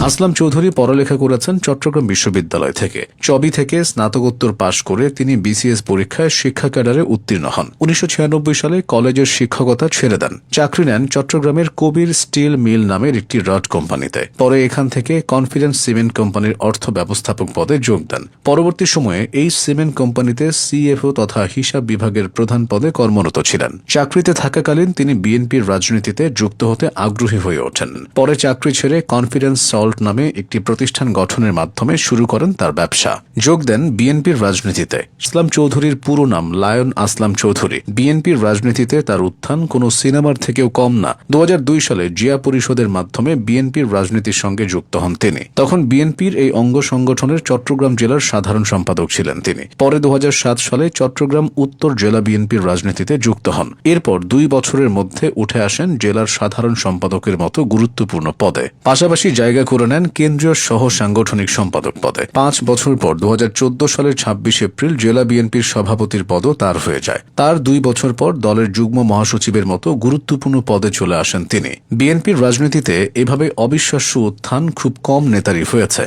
আসলাম চৌধুরী পড়ালেখা করেছেন চট্টগ্রাম বিশ্ববিদ্যালয় থেকে। চবি থেকে স্নাতকোত্তর পাশ করে তিনি বিসিএস পরীক্ষায় শিক্ষা ক্যাডারে উত্তীর্ণ হন। 1996 সালে কলেজের শিক্ষকতা ছেড়ে দেন। চাকরি নেন চট্টগ্রামের কবির স্টিল মিল নামের একটি রড কোম্পানিতে। পরে এখান থেকে কনফিডেন্স সিমেন্ট কোম্পানির অর্থ ব্যবস্থাপক পদে যোগ দেন। পরবর্তী সময়ে এই সিমেন্ট কোম্পানিতে সিএফও তথা হিসাব বিভাগের প্রধান পদে কর্মরত ছিলেন। চাকরিতে থাকাকালীন তিনি বিএনপির রাজনীতিতে যুক্ত হতে আগ্রহী হয়ে ওঠেন। পরে চাকরি ছেড়ে কনফিডেন্স সল্ট নামে একটি প্রতিষ্ঠান গঠনের মাধ্যমে শুরু করেন তার ব্যবসা। যোগ দেন বিএনপির রাজনীতিতে। আসলাম চৌধুরীর পুরো নাম লায়ন আসলাম চৌধুরী। বিএনপির রাজনীতিতে তার উত্থান কোনো সিনেমার থেকেও কম না। 2002 সালে জিয়া পরিষদের মাধ্যমে বিএনপির রাজনীতির সঙ্গে যুক্ত হন তিনি। তখন বিএনপির এই অঙ্গ সংগঠনের চট্টগ্রাম জেলার সাধারণ সম্পাদক ছিলেন তিনি। পরে 2007 সালে চট্টগ্রাম উত্তর জেলা বিএনপির রাজনীতিতে যুক্ত হন। এরপর 2 বছরের মধ্যে উঠে আসেন জেলার সাধারণ সম্পাদকের মতো গুরুত্বপূর্ণ পদে। পাশাপাশি জায়গা করে নেন কেন্দ্রীয় সহ সাংগঠনিক সম্পাদক পদে। 5 বছর পর 2014 সালের 26 এপ্রিল জেলা বিএনপির সভাপতির পদও তার হয়ে যায়। তার 2 বছর পর দলের যুগ্ম মহাসচিবের মতো গুরুত্বপূর্ণ পদে চলে আসেন তিনি। বিএনপির রাজনীতিতে এভাবে অবিশ্বাস্য উত্থান খুব কম নেতারই হয়েছে।